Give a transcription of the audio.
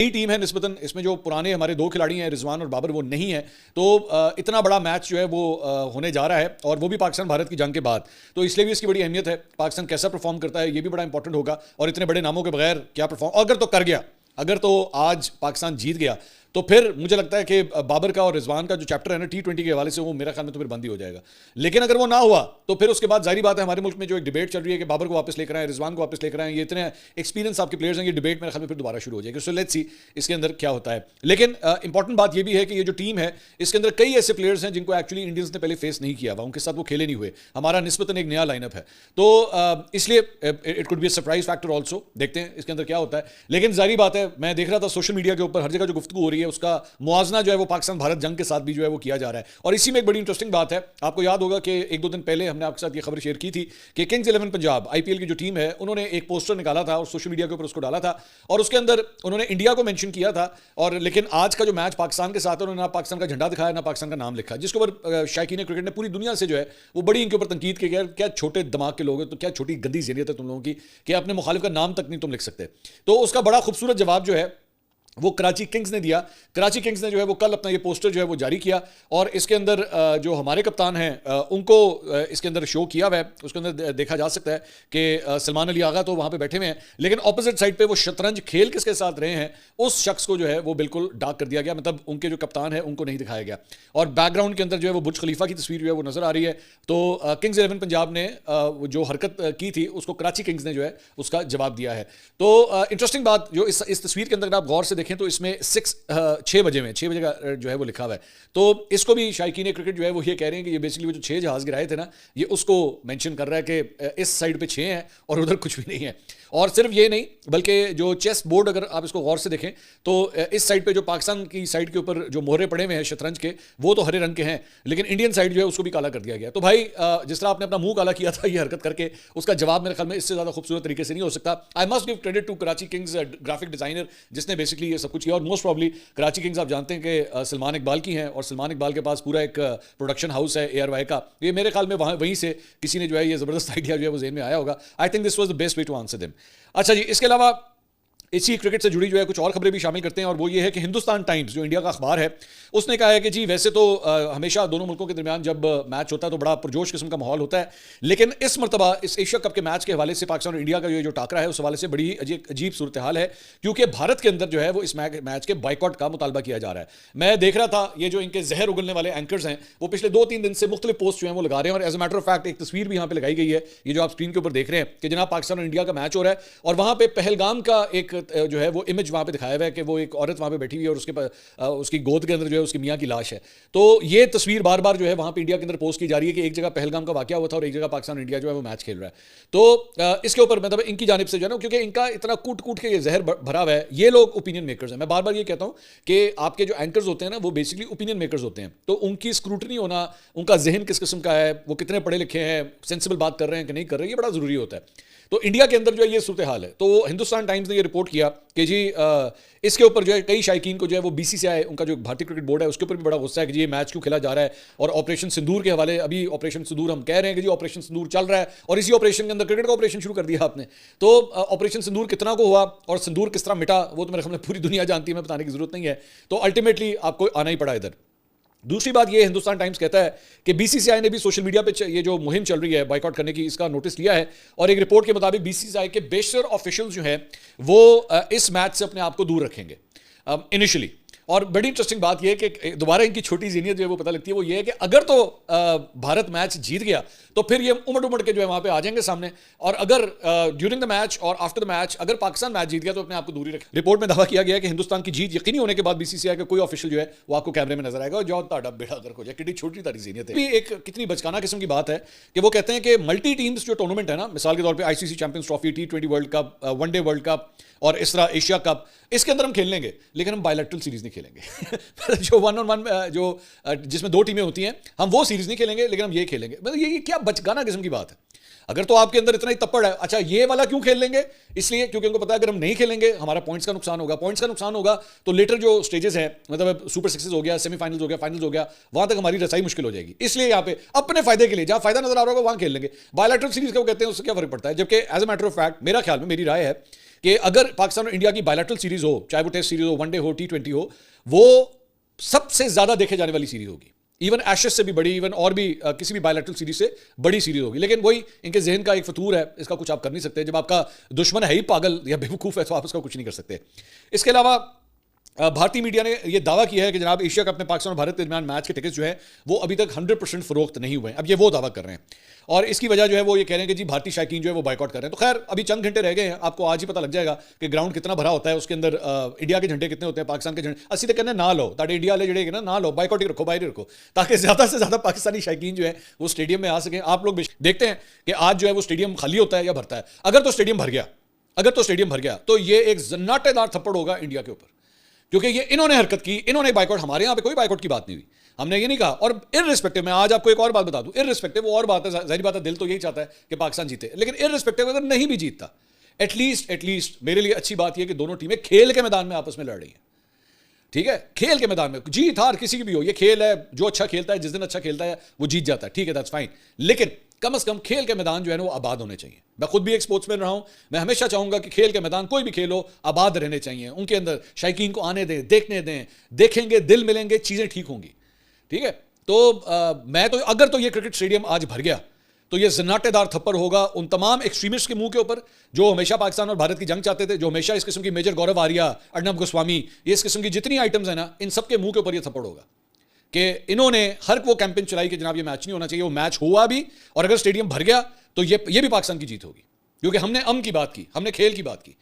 नई टीम है निस्बतन, इसमें जो पुराने हमारे दो खिलाड़ी हैं रिजवान और बाबर वो नहीं है, तो इतना बड़ा मैच जो है वो होने जा रहा है और वो भी पाकिस्तान भारत की जंग के बाद, तो इसलिए भी इसकी बड़ी अहमियत है। पाकिस्तान कैसा परफॉर्म करता है ये भी बड़ा इंपॉर्टेंट होगा, और इतने बड़े नामों के बगैर क्या परफॉर्म, अगर तो कर गया, अगर तो आज पाकिस्तान जीत गया तो फिर मुझे लगता है कि बाबर का और रिजवान का जो चैप्टर है ना T20 के हवाले से, वो मेरे ख्याल में तो फिर बंद ही हो जाएगा। लेकिन अगर वो ना हुआ तो फिर उसके बाद जाहिर बात है हमारे मुल्क में जो एक डिबेट चल रही है कि बाबर को वापस लेकर आए, रिजवान को वापस लेकर आए, ये इतने एक्सपीरियंस आपके प्लेयर्स हैं, ये डिबेट मेरे ख्याल में फिर दोबारा शुरू हो जाएगी। सो लेट्स सी इसके अंदर क्या होता है। लेकिन इंपॉर्टेंट बात ये भी है कि ये जो टीम है इसके अंदर कई ऐसे प्लेयर्स हैं जिनको एक्चुअली इंडियंस ने पहले फेस नहीं किया हुआ, उनके साथ वो खेले नहीं हुए, हमारा निस्बतन एक नया लाइनअप है, तो इसलिए it could be a surprise factor also. देखते हैं इसके अंदर क्या होता है। लेकिन जाहिर बात है, मैं देख रहा था सोशल मीडिया के ऊपर हर जगह जो गुफ्तगू हो रही है उसका मुआवजना जो है वो पाकिस्तान भारत जंग के साथ भी जो है वो किया जा रहा है। और इसी में एक बड़ी इंटरेस्टिंग बात है, आपको याद होगा कि एक दो दिन पहले हमने आपके साथ ये खबर शेयर की थी कि किंग्स 11 पंजाब आईपीएल की जो टीम है उन्होंने एक पोस्टर निकाला था और सोशल मीडिया के ऊपर उसको डाला था, और उसके अंदर उन्होंने इंडिया को मेंशन किया था, और लेकिन आज का जो मैच पाकिस्तान के साथ है उन्होंने ना पाकिस्तान का झंडा दिखाया ना पाकिस्तान का नाम लिखा, जिसके ऊपर शायकीन क्रिकेट ने पूरी दुनिया से जो है वो बड़ी इनके ऊपर तनकीद की, क्या छोटे दिमाग के लोग हैं, तो क्या छोटी गंदी ज़हनियत है तुम लोगों की कि अपने मुखालिफ का नाम तक नहीं तुम लिख सकते। तो उसका बड़ा खूबसूरत जवाब जो है वो कराची किंग्स ने दिया। कराची किंग्स ने जो है वो कल अपना ये पोस्टर जो है वो जारी किया, और इसके अंदर जो हमारे कप्तान हैं उनको इसके अंदर शो किया हुआ है, उसके अंदर देखा जा सकता है कि सलमान अली आगा तो वहाँ पे बैठे हुए हैं, लेकिन ऑपोजिट साइड पे वो शतरंज खेल किसके साथ रहे हैं उस शख्स को जो है वो बिल्कुल डार्क कर दिया गया, मतलब उनके जो कप्तान है उनको नहीं दिखाया गया, और बैकग्राउंड के अंदर जो है वो बुर्ज खलीफा की तस्वीर जो है वो नजर आ रही है। तो किंग्स 11 पंजाब ने जो हरकत की थी उसको कराची किंग्स ने जो है उसका जवाब दिया है। तो इंटरेस्टिंग बात जो इस तस्वीर के अंदर आप गौर से देखें तो इसमें 6 बजे का जो है वो लिखा हुआ है, तो इसको भी शायकीन क्रिकेट जो है वो ये कह रहे हैं कि ये बेसिकली वो जो 6 जहाज गिराए थे ना, ये उसको मेंशन कर रहा है कि इस साइड पे 6 हैं और उधर कुछ भी नहीं है। और सिर्फ ये नहीं बल्कि जो चेस बोर्ड अगर आप इसको गौर से देखें तो इस साइड पे जो पाकिस्तान की साइड के ऊपर जो मोहरे पड़े हुए हैं शतरंज के वो तो हरे रंग के हैं, लेकिन इंडियन साइड जो है उसको भी काला कर दिया गया। तो भाई जिस तरह आपने अपना मुंह काला किया था ये हरकत करके, उसका जवाब मेरे ख्याल में इससे ज्यादा खूबसूरत तरीके से नहीं हो सकता। I must give credit to Karachi Kings graphic designer जिसने बेसिकली ये सब कुछ किया, और मोस्ट प्रॉब्ली कराची किंग्स आप जानते हैं कि सलमान इकबाल की हैं, और सलमान इकबाल के पास पूरा एक प्रोडक्शन हाउस है ARY का, ये मेरे ख्याल में वहीं से किसी ने जो है ये जबरदस्त आइडिया जो है वो ज़हन में आया होगा। I think this was the best way to answer them. अच्छा जी, इसके अलावा इसी क्रिकेट से जुड़ी जो है कुछ और खबरें भी शामिल करते हैं, और वो ये है कि हिंदुस्तान टाइम्स जो इंडिया का अखबार है उसने कहा है कि जी वैसे तो हमेशा दोनों मुल्कों के दरमियान जब मैच होता है तो बड़ा पुरजोश किस्म का माहौल होता है, लेकिन इस मरतबा इस एशिया कप के मैच के हवाले से पाकिस्तान और इंडिया का जो टाकरा है उस हवाले से बड़ी अजीब सूरत हाल है, क्योंकि भारत के अंदर जो है वो इस मैच के बाइकआउट का मुतालबा किया जा रहा है। मैं देख रहा था ये जो इनके जहर उगलने वाले एंकर्स हैं वो पिछले 2-3 दिन से मुख्तलिफ पोस्ट जो है वो लगा रहे हैं, और as a matter of fact एक तस्वीर भी यहाँ पे लगाई गई है, ये जो आप स्क्रीन के ऊपर देख रहे हैं कि जनाब पाकिस्तान और इंडिया का मैच हो रहा है, और वहाँ पे पहलगाम का एक जो है वो वहां पे दिखाया हुआ है कि वो एक औरत वहां पे बैठी हुई है और उसकी गोद के अंदर जो है उसकी मियां की लाश है। तो ये तस्वीर बार बार जो है वहां पे इंडिया के अंदर पोस्ट की जा रही है कि एक जगह पहलगाम का वाकया हुआ था और एक जगह पाकिस्तान और इंडिया जो है वो मैच खेल रहा है। तो इसके ऊपर मतलब इनकी जानिब से जो है ना, क्योंकि इनका इतना कूट कूट के ये जहर भरा हुआ है, ये लोग ओपिनियन मेकर्स हैं। मैं बार बार ये कहता हूं कि आपके जो एंकर्स होते हैं ना वो बेसिकली ओपिनियन मेकर्स होते हैं, तो उनकी स्क्रूटनी होना, उनका जहन किस किस्म का है, वो कितने पढ़े लिखे हैं, सेंसिबल बात कर रहे हैं कि नहीं कर रहे हैं, ये बड़ा जरूरी होता है। तो इंडिया के अंदर जो है ये सूरत हाल है। तो हिंदुस्तान टाइम्स ने ये रिपोर्ट किया कि जी इसके ऊपर जो है कई शायकीन को जो है वो BCCI उनका जो भारतीय क्रिकेट बोर्ड है उसके ऊपर भी बड़ा गुस्सा है कि जी ये मैच क्यों खेला जा रहा है, और ऑपरेशन सिंदूर के हवाले, अभी ऑपरेशन सिंदूर हम कह रहे हैं कि जी ऑपरेशन सिंदूर चल रहा है, और इसी ऑपरेशन के अंदर क्रिकेट का ऑपरेशन शुरू कर दिया आपने। तो ऑपरेशन सिंदूर कितना को हुआ और सिंदूर किस तरह मिटा वो तो मेरे ख्याल में पूरी दुनिया जानती है, मैं बताने की जरूरत नहीं है। तो अल्टीमेटली आपको आना ही पड़ा इधर। दूसरी बात ये हिंदुस्तान टाइम्स कहता है कि BCCI ने भी सोशल मीडिया पे ये जो मुहिम चल रही है बाइकआउट करने की, इसका नोटिस लिया है, और एक रिपोर्ट के मुताबिक BCCI के बेशतर ऑफिशियल्स जो हैं वो इस मैच से अपने आप को दूर रखेंगे इनिशियली। और बड़ी इंटरेस्टिंग बात यह है कि दोबारा इनकी छोटी ज़हनियत जो है वो पता लगती है, वो ये है कि अगर तो भारत मैच जीत गया तो फिर ये उमड़ के जो है वहाँ पे आ जाएंगे सामने, और अगर ड्यूरिंग द मैच और आफ्टर द मैच अगर पाकिस्तान मैच जीत गया तो अपने आप को दूरी रखें। रिपोर्ट में दावा किया गया है कि हिंदुस्तान की जीत यकीनी होने के बाद BCCI का कोई ऑफिशियल जो है वो आपको कैमरे में नजर आएगा, और जो ताड़ा बेड़ा गर्क हो जाए। कितनी छोटी तारी ज़हनियत है, भी एक कितनी बचकाना किस्म की बात है कि वो कहते हैं कि मल्टी टीम्स जो टूर्नामेंट है ना, मिसाल के तौर पर ICC champions trophy, T20 world cup, one day world cup और इस तरह एशिया कप, इसके अंदर हम खेल लेंगे, लेकिन हम बायलैटरल सीरीज नहीं खेलेंगे जो 1-on-1 जो जिसमें 2 टीमें होती हैं, हम वो सीरीज नहीं खेलेंगे, लेकिन हम ये खेलेंगे। मतलब ये क्या बचगाना किस्म की बात है। अगर तो आपके अंदर इतना ही तप्पड़ है, अच्छा ये वाला क्यों खेल लेंगे, इसलिए क्योंकि उनको पता है अगर हम नहीं खेलेंगे हमारा पॉइंट्स का नुकसान होगा, पॉइंट्स का नुकसान होगा तो लेटर जो स्टेजेस हैं, मतलब सुपर सिक्सेस हो गया, सेमीफाइनल्स हो गया, फाइनल्स हो गया, वहां तक हमारी रसाई मुश्किल हो जाएगी। इसलिए यहाँ पे अपने फायदे के लिए जहां फायदा नजर आ रहा होगा वहां खेल लेंगे। बायलैटरल सीरीज का वो कहते हैं उससे क्या फर्क पड़ता है, जबकि as a matter of fact मेरा ख्याल में, मेरी राय है कि अगर पाकिस्तान और इंडिया की बायलैटरल सीरीज हो, चाहे वो टेस्ट सीरीज हो, वनडे हो, T20 हो, वो सबसे ज्यादा देखे जाने वाली सीरीज होगी। इवन एशेस से भी बड़ी, इवन और भी किसी भी बायलैटरल सीरीज से बड़ी सीरीज होगी। लेकिन वही इनके जहन का एक फतूर है, इसका कुछ आप कर नहीं सकते। जब आपका दुश्मन है ही पागल या बेवकूफ़ है तो आप उसका कुछ नहीं कर सकते। इसके अलावा भारतीय मीडिया ने यह दावा किया है कि जनाब एशिया कप में पाकिस्तान और भारत के दरमियान मैच के टिकट्स जो है वो अभी तक 100% फरोख्त नहीं हुए हैं। अब ये वो दावा कर रहे हैं और इसकी वजह जो है वो ये कह रहे हैं कि जी भारतीय शायकीन जो है वो बाइकआउट कर रहे हैं। तो खैर अभी चंद घंटे रह गए हैं, आपको आज ही पता लग जाएगा कि ग्राउंड कितना भरा होता है, उसके अंदर इंडिया के झंडे कितने होते हैं, पाकिस्तान के झंडे। असली तक कहने ना लो, ताकि इंडिया वाले जड़े ना लो, बाइकआउट ही रखो, बाहर ही रखो, ताकि ज़्यादा से ज़्यादा पाकिस्तानी शायकीन जो है वो स्टेडियम में आ सकें। आप लोग देखते हैं कि आज जो है वो स्टेडियम खाली होता है या भरता है। अगर तो स्टेडियम भर गया तो ये एक जन्नाटेदार थप्पड़ होगा इंडिया के ऊपर, क्योंकि ये इन्होंने हरकत की, इन्होंने बाइकआउट। हमारे यहां पे कोई बाइकआउट की बात नहीं हुई, हमने ये नहीं कहा। और इररिस्पेक्टिव, मैं आज आपको एक और बात बता दूं, इररिस्पेक्टिव, वो और बात है, जाहिर बात है दिल तो यही चाहता है कि पाकिस्तान जीते, लेकिन इररिस्पेक्टिव अगर नहीं भी जीतता, एटलीस्ट मेरे लिए अच्छी बात यह कि दोनों टीमें खेल के मैदान में आपस में लड़ रही हैं। ठीक है, खेल के मैदान में जीत हार किसी की भी हो, ये खेल है, जो अच्छा खेलता है, जिस दिन अच्छा खेलता है वो जीत जाता है, ठीक है, दैट्स फाइन। लेकिन कम से कम खेल के मैदान जो है ना वो आबाद होने चाहिए। मैं खुद भी एक स्पोर्ट्समैन रहा हूं, मैं हमेशा चाहूंगा कि खेल के मैदान कोई भी खेल हो आबाद रहने चाहिए, उनके अंदर शायकीन को आने दें, देखने दें, देखेंगे, दिल मिलेंगे, चीजें ठीक होंगी। ठीक है, तो मैं तो अगर तो ये क्रिकेट स्टेडियम आज भर गया तो ये जन्नाटेदार थप्पड़ होगा उन तमाम एक्सट्रीमिस्ट के मुंह के ऊपर जो हमेशा पाकिस्तान और भारत की जंग चाहते थे, जो हमेशा इस किस्म की मेजर गौरव आर्या, अर्नब गोस्वामी, ये इस किस्म की जितनी आइटम्स है ना, इन सब के मुंह के ऊपर ये थप्पड़ होगा कि इन्होंने हर वो कैंपेन चलाई कि जनाब ये मैच नहीं होना चाहिए। वो मैच हुआ भी, और अगर स्टेडियम भर गया तो ये भी पाकिस्तान की जीत होगी, क्योंकि हमने की बात की, हमने खेल की बात की।